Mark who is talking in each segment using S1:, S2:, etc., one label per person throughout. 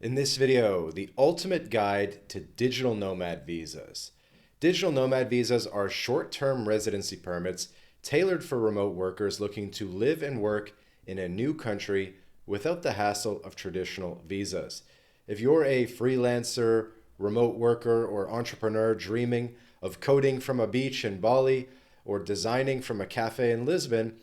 S1: In this video, the ultimate guide to digital nomad visas. Digital nomad visas are short-term residency permits tailored for remote workers looking to live and work in a new country without the hassle of traditional visas. If you're a freelancer, remote worker, or entrepreneur dreaming of coding from a beach in Bali or designing from a cafe in Lisbon,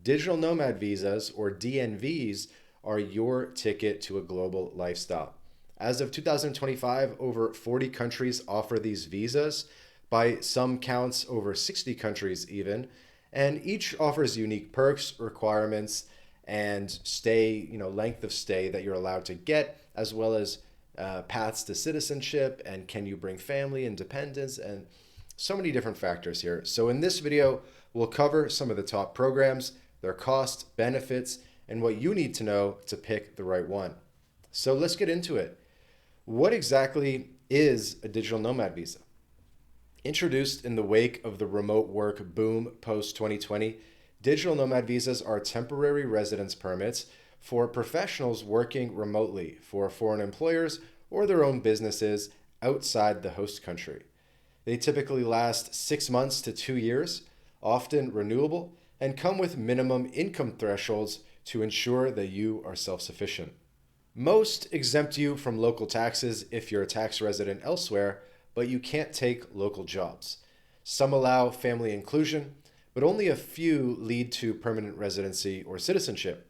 S1: digital nomad visas, or DNVs, are your ticket to a global lifestyle. As of 2025, over 40 countries offer these visas, by some counts over 60 countries even, and each offers unique perks, requirements, and length of stay that you're allowed to get, as well as paths to citizenship, and can you bring family and dependents, and so many different factors here. So in this video, we'll cover some of the top programs, their costs, benefits, and what you need to know to pick the right one. So let's get into it. What exactly is a digital nomad visa? Introduced in the wake of the remote work boom post-2020, digital nomad visas are temporary residence permits for professionals working remotely for foreign employers or their own businesses outside the host country. They typically last 6 months to 2 years, often renewable, and come with minimum income thresholds to ensure that you are self-sufficient. Most exempt you from local taxes if you're a tax resident elsewhere, but you can't take local jobs. Some allow family inclusion, but only a few lead to permanent residency or citizenship.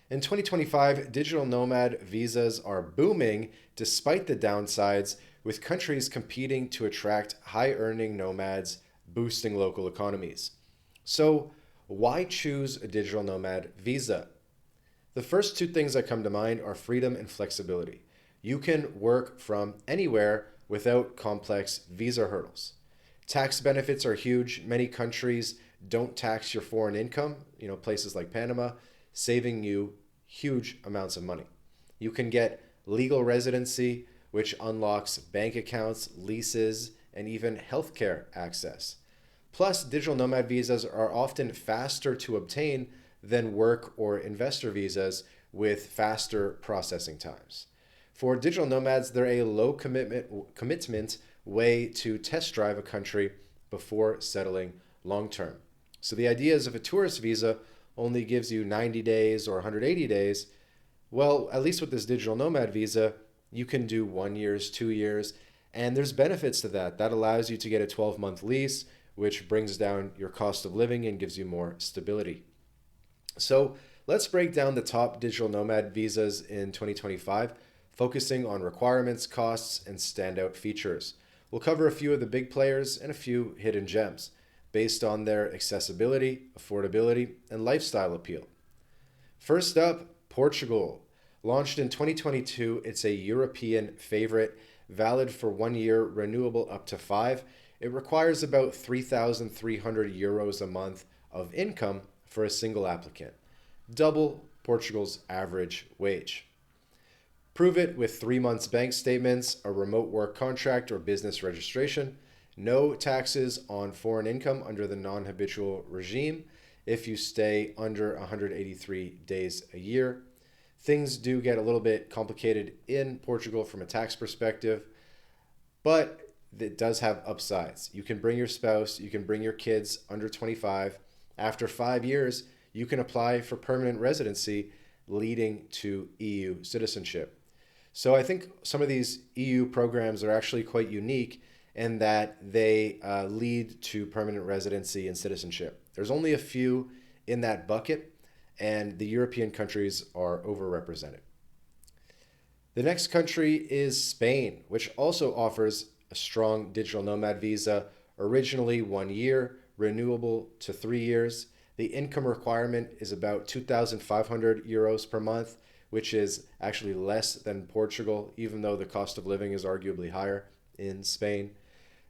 S1: In 2025, digital nomad visas are booming despite the downsides, with countries competing to attract high-earning nomads, boosting local economies. So, why choose a digital nomad visa? The first two things that come to mind are freedom and flexibility. You can work from anywhere without complex visa hurdles. Tax benefits are huge. Many countries don't tax your foreign income, places like Panama, saving you huge amounts of money. You can get legal residency, which unlocks bank accounts, leases, and even healthcare access. Plus, digital nomad visas are often faster to obtain than work or investor visas with faster processing times. For digital nomads, they're a low commitment way to test drive a country before settling long term. So the idea is if a tourist visa only gives you 90 days or 180 days, well, at least with this digital nomad visa, you can do 1 year, 2 years, and there's benefits to that. That allows you to get a 12-month lease, which brings down your cost of living and gives you more stability. So let's break down the top digital nomad visas in 2025, focusing on requirements, costs, and standout features. We'll cover a few of the big players and a few hidden gems based on their accessibility, affordability, and lifestyle appeal. First up, Portugal. Launched in 2022, it's a European favorite, valid for 1 year, renewable up to 5. It requires about 3,300 euros a month of income for a single applicant, double Portugal's average wage. Prove it with 3 months bank statements, a remote work contract, or business registration. No taxes on foreign income under the non-habitual regime if you stay under 183 days a year. Things do get a little bit complicated in Portugal from a tax perspective, but it does have upsides. You can bring your spouse, you can bring your kids under 25. After 5 years, you can apply for permanent residency, leading to EU citizenship. So I think some of these EU programs are actually quite unique in that they lead to permanent residency and citizenship. There's only a few in that bucket, and the European countries are overrepresented. The next country is Spain, which also offers a strong digital nomad visa, originally 1 year, renewable to 3 years. The income requirement is about 2,500 euros per month, which is actually less than Portugal, even though the cost of living is arguably higher in Spain.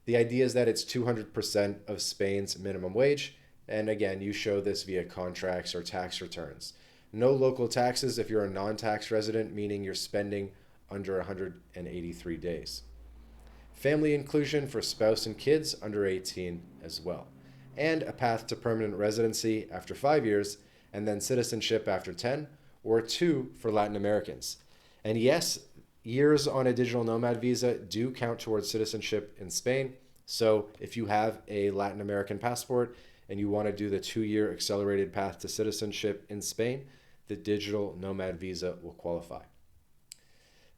S1: The idea is that it's 200% of Spain's minimum wage. And again, you show this via contracts or tax returns. No local taxes if you're a non-tax resident, meaning you're spending under 183 days. Family inclusion for spouse and kids under 18 as well. And a path to permanent residency after 5 years, and then citizenship after 10, or 2 for Latin Americans. And yes, years on a digital nomad visa do count towards citizenship in Spain. So if you have a Latin American passport and you want to do the 2-year accelerated path to citizenship in Spain, the digital nomad visa will qualify.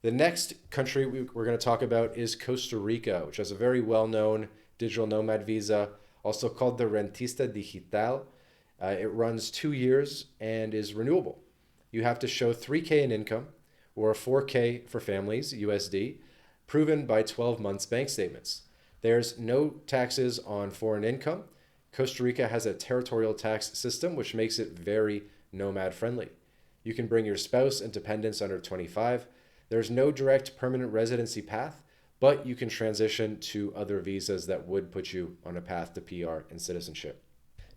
S1: The next country we're going to talk about is Costa Rica, which has a very well-known digital nomad visa, also called the Rentista Digital. It runs 2 years and is renewable. You have to show 3K in income or 4K for families, USD, proven by 12 months bank statements. There's no taxes on foreign income. Costa Rica has a territorial tax system, which makes it very nomad friendly. You can bring your spouse and dependents under 25. There's no direct permanent residency path, but you can transition to other visas that would put you on a path to PR and citizenship.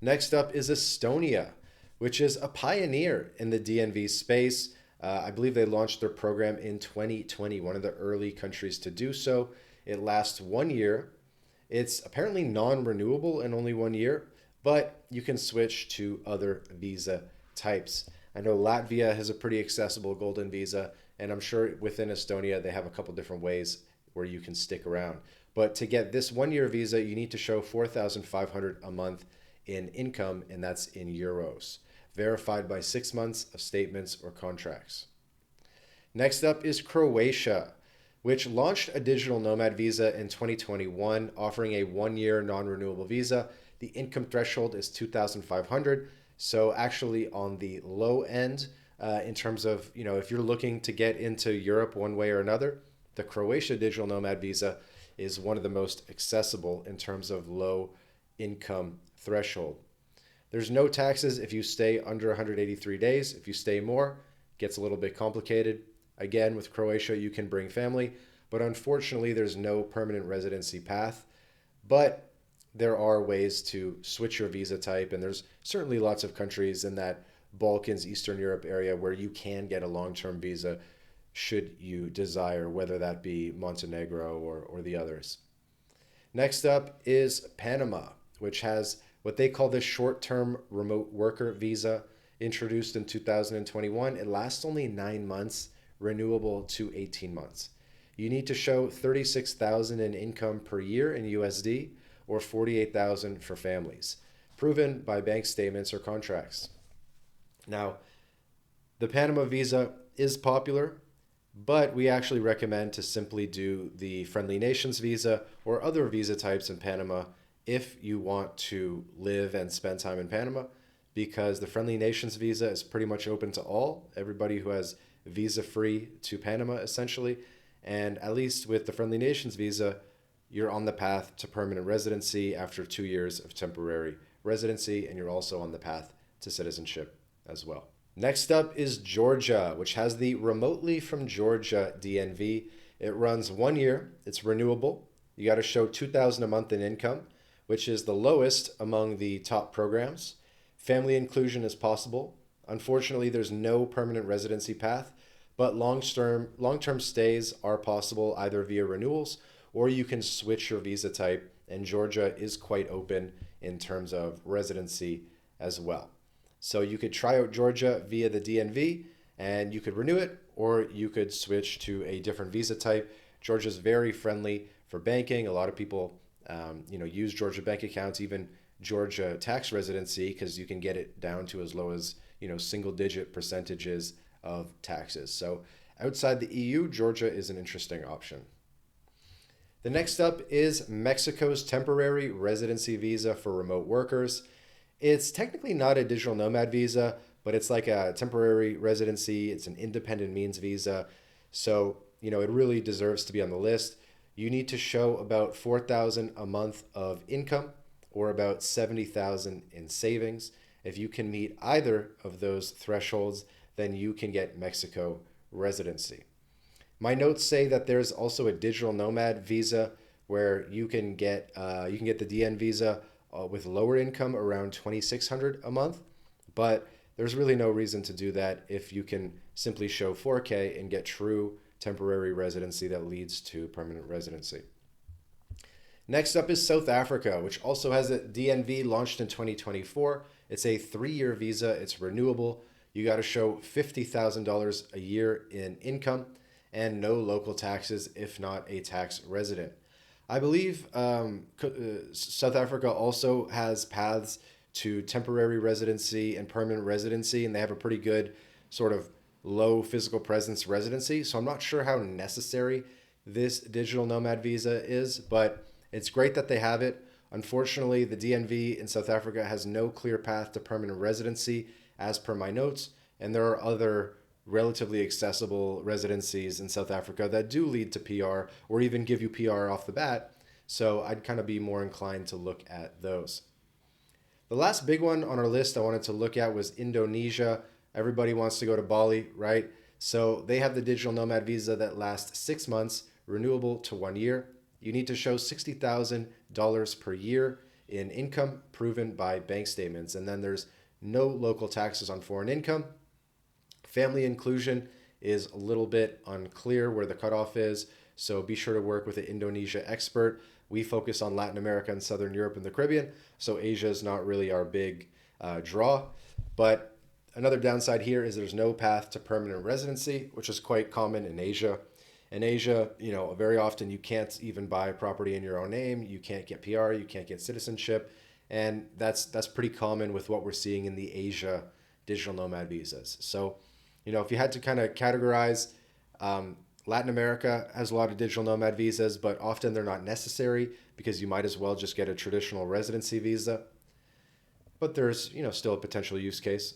S1: Next up is Estonia, which is a pioneer in the DNV space. I believe they launched their program in 2020, one of the early countries to do so. It lasts 1 year. It's apparently non-renewable in only 1 year, but you can switch to other visa types. I know Latvia has a pretty accessible golden visa, and I'm sure within Estonia they have a couple different ways where you can stick around. But to get this 1 year visa, you need to show 4,500 a month in income, and that's in euros, verified by 6 months of statements or contracts. Next up is Croatia, which launched a digital nomad visa in 2021, offering a 1 year non-renewable visa. The income threshold is 2,500. So actually on the low end in terms of, if you're looking to get into Europe one way or another, the Croatia digital nomad visa is one of the most accessible in terms of low income threshold. There's no taxes if you stay under 183 days. If you stay more, it gets a little bit complicated. Again, with Croatia, you can bring family, but unfortunately, there's no permanent residency path. But there are ways to switch your visa type, and there's certainly lots of countries in that Balkans, Eastern Europe area where you can get a long-term visa should you desire, whether that be Montenegro or the others. Next up is Panama, which has what they call the short-term remote worker visa, introduced in 2021. It lasts only 9 months, renewable to 18 months. You need to show 36,000 in income per year in USD or 48,000 for families, proven by bank statements or contracts. Now, the Panama visa is popular, but we actually recommend to simply do the Friendly Nations visa or other visa types in Panama if you want to live and spend time in Panama, because the Friendly Nations visa is pretty much open to all, everybody who has visa-free to Panama, essentially. And at least with the Friendly Nations visa, you're on the path to permanent residency after 2 years of temporary residency, and you're also on the path to citizenship as well. Next up is Georgia, which has the Remotely from Georgia DNV. It runs 1 year. It's renewable. You got to show 2,000 a month in income, which is the lowest among the top programs. Family inclusion is possible. Unfortunately, there's no permanent residency path, but long-term stays are possible either via renewals or you can switch your visa type, and Georgia is quite open in terms of residency as well. So you could try out Georgia via the DNV and you could renew it, or you could switch to a different visa type. Georgia is very friendly for banking. A lot of people use Georgia bank accounts, even Georgia tax residency, because you can get it down to as low as single digit percentages of taxes. So outside the EU, Georgia is an interesting option. The next up is Mexico's temporary residency visa for remote workers. It's technically not a digital nomad visa, but it's like a temporary residency. It's an independent means visa. So, it really deserves to be on the list. You need to show about 4,000 a month of income or about 70,000 in savings. If you can meet either of those thresholds, then you can get Mexico residency. My notes say that there's also a digital nomad visa where you can get the DN visa with lower income around 2,600 a month, but there's really no reason to do that if you can simply show 4K and get true temporary residency that leads to permanent residency. Next up is South Africa, which also has a DNV launched in 2024. It's a 3-year visa. It's renewable. You got to show $50,000 a year in income. and no local taxes if not a tax resident. I believe South Africa also has paths to temporary residency and permanent residency, and they have a pretty good sort of low physical presence residency. So I'm not sure how necessary this digital nomad visa is, but it's great that they have it. Unfortunately, the DNV in South Africa has no clear path to permanent residency as per my notes, and there are other relatively accessible residencies in South Africa that do lead to PR or even give you PR off the bat. So I'd kind of be more inclined to look at those. The last big one on our list I wanted to look at was Indonesia. Everybody wants to go to Bali, right? So they have the digital nomad visa that lasts 6 months, renewable to 1 year. You need to show $60,000 per year in income proven by bank statements. And then there's no local taxes on foreign income. Family inclusion is a little bit unclear where the cutoff is, so be sure to work with an Indonesia expert. We focus on Latin America and Southern Europe and the Caribbean, so Asia is not really our big draw. But another downside here is there's no path to permanent residency, which is quite common in Asia. In Asia, very often you can't even buy property in your own name, you can't get PR, you can't get citizenship, and that's pretty common with what we're seeing in the Asia digital nomad visas. So if you had to kind of categorize, Latin America has a lot of digital nomad visas, but often they're not necessary because you might as well just get a traditional residency visa. But there's, still a potential use case.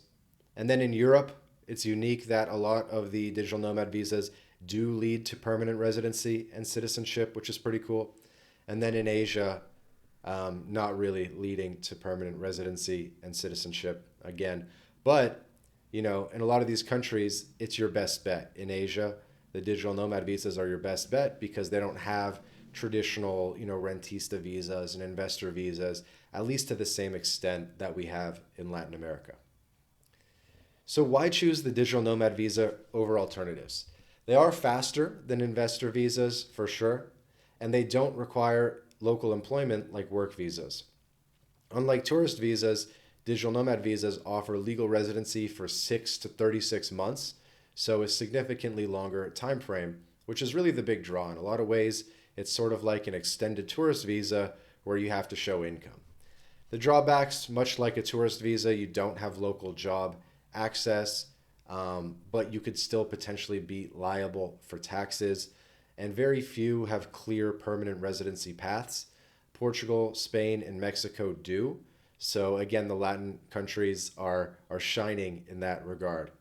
S1: And then in Europe, it's unique that a lot of the digital nomad visas do lead to permanent residency and citizenship, which is pretty cool. And then in Asia, not really leading to permanent residency and citizenship again. But in a lot of these countries, it's your best bet. In Asia, the digital nomad visas are your best bet because they don't have traditional, rentista visas and investor visas, at least to the same extent that we have in Latin America. So why choose the digital nomad visa over alternatives? They are faster than investor visas for sure, and they don't require local employment like work visas. Unlike tourist visas, digital nomad visas offer legal residency for 6 to 36 months, so a significantly longer time frame, which is really the big draw. In a lot of ways, it's sort of like an extended tourist visa where you have to show income. The drawbacks, much like a tourist visa, you don't have local job access, but you could still potentially be liable for taxes, and very few have clear permanent residency paths. Portugal, Spain, and Mexico do. So again, the Latin countries are shining in that regard.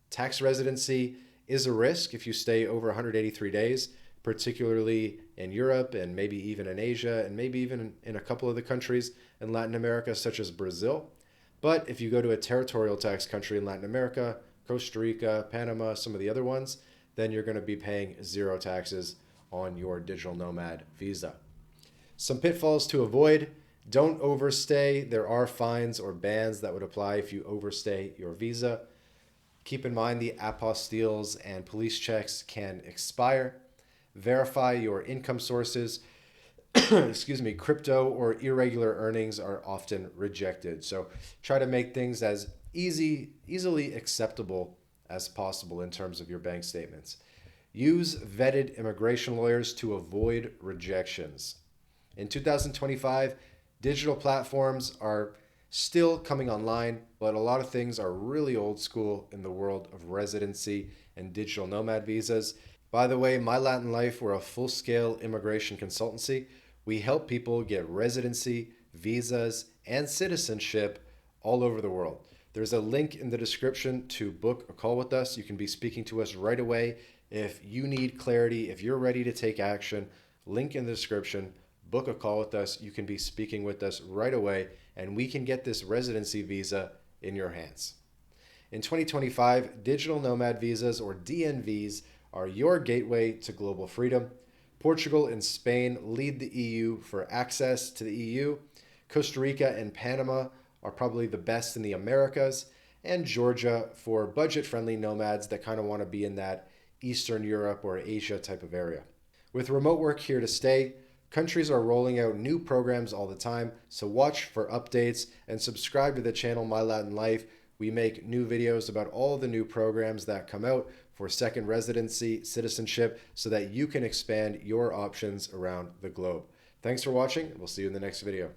S1: Tax residency is a risk if you stay over 183 days, particularly in Europe and maybe even in Asia and maybe even in a couple of the countries in Latin America, such as Brazil. But if you go to a territorial tax country in Latin America, Costa Rica, Panama, some of the other ones, then you're going to be paying zero taxes on your digital nomad visa. Some pitfalls to avoid: don't overstay. There are fines or bans that would apply if you overstay your visa. Keep in mind the apostilles and police checks can expire. Verify your income sources. Crypto or irregular earnings are often rejected. So try to make things as easily acceptable as possible in terms of your bank statements. Use vetted immigration lawyers to avoid rejections. In 2025, digital platforms are still coming online, but a lot of things are really old school in the world of residency and digital nomad visas. By the way, MyLatinLife, we're a full-scale immigration consultancy. We help people get residency, visas, and citizenship all over the world. There's a link in the description to book a call with us. You can be speaking to us right away if you need clarity, if you're ready to take action. Link in the description. Book a call with us. You can be speaking with us right away, and we can get this residency visa in your hands. In 2025, digital nomad visas, or DNVs, are your gateway to global freedom. Portugal and Spain lead the EU for access to the EU. Costa Rica and Panama are probably the best in the Americas, and Georgia for budget-friendly nomads that kind of want to be in that Eastern Europe or Asia type of area. With remote work here to stay, countries are rolling out new programs all the time, so watch for updates and subscribe to the channel My Latin Life. We make new videos about all the new programs that come out for second residency, citizenship, so that you can expand your options around the globe. Thanks for watching. We'll see you in the next video.